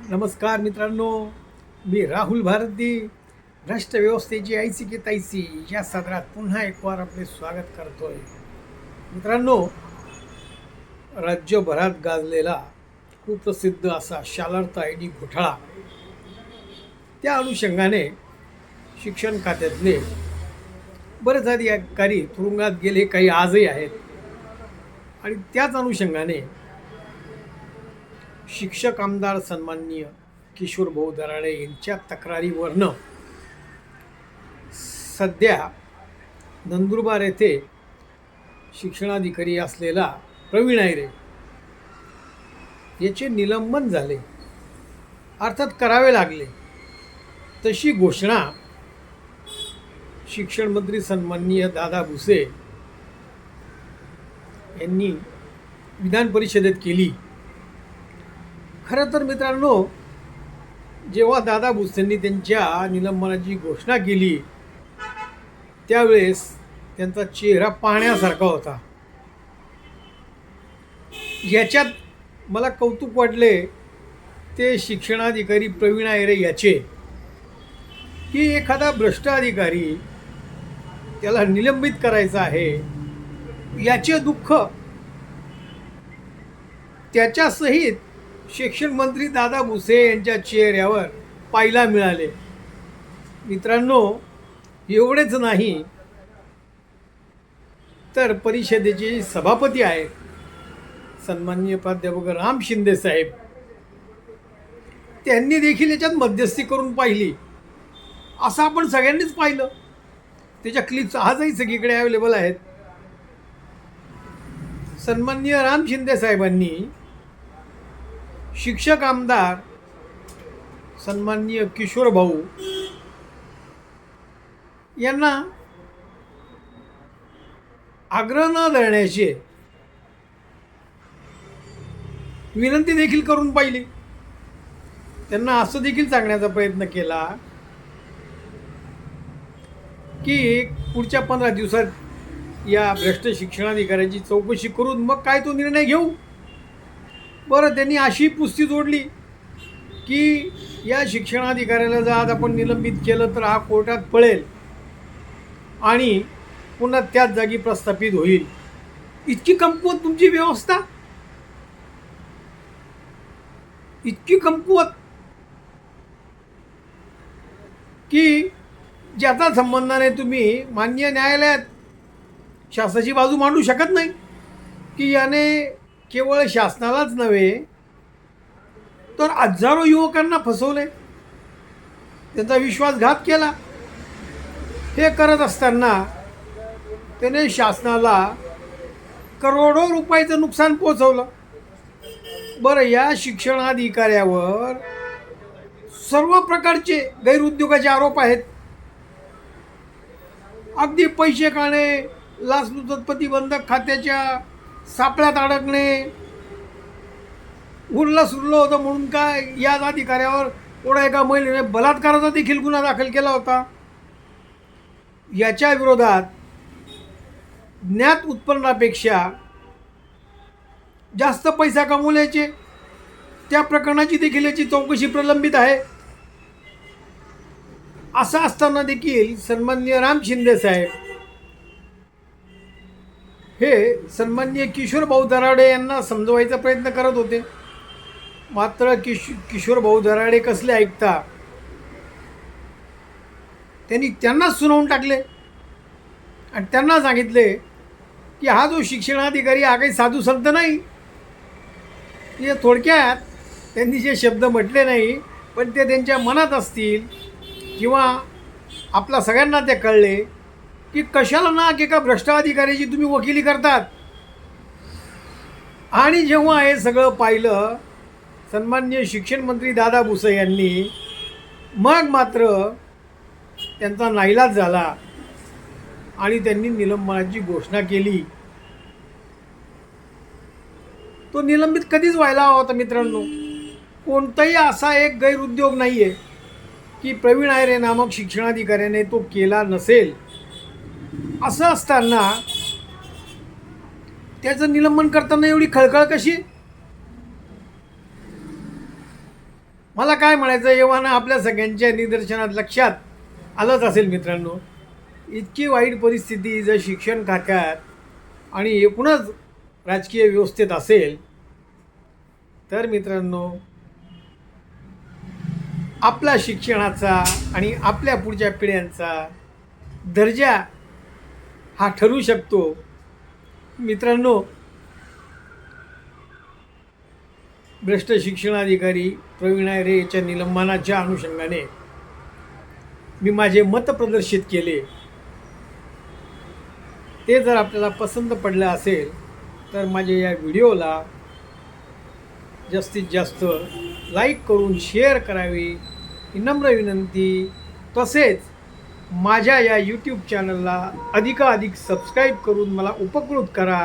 नमस्कार मित्रांनो, मी राहुल भारती. भ्रष्ट व्यवस्थेची ऐसी की तैसी या सदरात पुन्हा एक वार आपले स्वागत करतोय. मित्रांनो, राज्यभरात गाजलेला कुप्रसिद्ध असा शालार्थ आय डी घोटाळा, त्या अनुषंगाने शिक्षण खात्यातले बरेच अधिकारी तुरुंगात गेले, काही आजही आहेत. आणि त्याच अनुषंगाने शिक्षक आमदार सन्माननीय किशोर भाऊ दराडे यांच्या तक्रारीवरनं सध्या नंदुरबार येथे शिक्षणाधिकारी असलेला प्रवीण आयरे याचे निलंबन झाले, अर्थात करावे लागले. तशी घोषणा शिक्षण मंत्री सन्माननीय दादा भुसे यांनी विधान परिषदेत केली. खरं तर मित्रांनो, जेव्हा दादा भुसेंनी त्यांच्या निलंबनाची घोषणा केली त्यावेळेस त्यांचा चेहरा पाहण्यासारखा होता. याच्यात मला कौतुक वाटले ते शिक्षणाधिकारी प्रवीण आयरे याचे, की एखादा भ्रष्ट अधिकारी त्याला निलंबित करायचा आहे याचे दुःख त्याच्यासहित शिक्षण मंत्री दादा भुसे यांच्या चेहऱ्यावर पाहायला मिळाले. मित्रांनो, एवढेच नाही तर परिषदेचे सभापती आहेत सन्माननीय प्राध्यापक राम शिंदे साहेब, त्यांनी देखील याच्यात मध्यस्थी करून पाहिली. असं आपण सगळ्यांनीच पाहिलं. त्याच्या क्लिप्स आजही सगळीकडे अवेलेबल आहेत. सन्माननीय राम शिंदे साहेबांनी शिक्षक आमदार सन्माननीय किशोर भाऊ यांना आग्रह न धरण्याची विनंती देखील करून पाहिली. त्यांना असं देखील सांगण्याचा प्रयत्न केला की पुढच्या 15 दिवसात या भ्रष्ट शिक्षणाधिकाऱ्याची चौकशी करून मग काय तो निर्णय घेऊ. बरं, त्यांनी अशी पुस्ती जोडली की या शिक्षणाधिकाऱ्याला जर आज आपण निलंबित केलं तर हा कोर्टात पळेल आणि पुन्हा त्याच जागी प्रस्थापित होईल. इतकी कमकुवत तुमची व्यवस्था, इतकी कमकुवत की ज्याचा संबंधाने तुम्ही माननीय न्यायालयात शासनाची बाजू मांडू शकत नाही की याने केवळ शासनालाच नव्हे तर हजारो युवकांना फसवले, त्यांचा विश्वासघात केला. हे करत असताना त्याने शासनाला करोडो रुपयाचं नुकसान पोचवलं. बरं, या शिक्षणाधिकाऱ्यावर सर्व प्रकारचे गैरउद्योगाचे आरोप आहेत. अगदी पैसे काढणे, लाचलुचपत प्रतिबंधक खात्याच्या सापळ्यात अडकणे, उरलं सुरलं होतं म्हणून काय या अधिकाऱ्यावर थोडा एका महिलेने बलात्काराचा देखील गुन्हा दाखल केला होता. याच्या विरोधात ज्ञात उत्पन्नापेक्षा जास्त पैसा कमवल्याचे त्या प्रकरणाची देखील याची चौकशी प्रलंबित आहे. असं असताना देखील सन्माननीय राम शिंदे साहेब हे सन्माननीय किशोर भाऊ दराडे यांना समजवायचा प्रयत्न करत होते. मात्र किशोर भाऊ दराडे कसले ऐकता, त्यांनी त्यांनाच सुनावून टाकले आणि त्यांना सांगितले की हा जो शिक्षणाधिकारी हा काही साधू संत नाही. हे थोडक्यात त्यांनी जे शब्द म्हटले नाही पण ते त्यांच्या मनात असतील किंवा आपल्या सगळ्यांना ते कळले की कशाला ना एका भ्रष्ट अधिकाऱ्याची तुम्ही वकिली करतात. आणि जेव्हा हे सगळं पाहिलं सन्माननीय शिक्षण मंत्री दादा भुसे यांनी, मग मात्र त्यांचा नाईलाज झाला आणि त्यांनी निलंबनाची घोषणा केली. तो निलंबित कधीच व्हायला हवा होता. मित्रांनो, कोणताही असा एक गैरउद्योग नाही आहे की प्रवीण आयरे नामक शिक्षणाधिकाऱ्याने तो केला नसेल. असं असताना त्याचं निलंबन करताना एवढी खळखळ कशी? मला काय म्हणायचं, एव्हाना आपल्या सगळ्यांच्या निदर्शनात लक्षात आलंच असेल मित्रांनो, इतकी वाईट परिस्थिती जर शिक्षण खात्यात आणि एकूणच राजकीय व्यवस्थेत असेल तर मित्रांनो, आपला शिक्षणाचा आणि आपल्या पुढच्या पिढ्यांचा दर्जा हा ठरू शकतो. मित्रांनो, भ्रष्ट शिक्षणाधिकारी प्रवीण आयरे याच्या निलंबनाच्या अनुषंगाने मी माझे मत प्रदर्शित केले. ते जर आपल्याला पसंत पडलं असेल तर माझ्या या व्हिडिओला जास्तीत जास्त लाईक करून शेअर करावी ही नम्र विनंती. तसेच माझ्या या यूट्यूब चॅनलला अधिकाधिक सबस्क्राईब करून मला उपकृत करा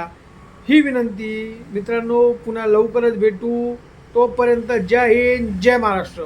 ही विनंती. मित्रांनो, पुन्हा लवकरच भेटू. तोपर्यंत जय हिंद, जय महाराष्ट्र.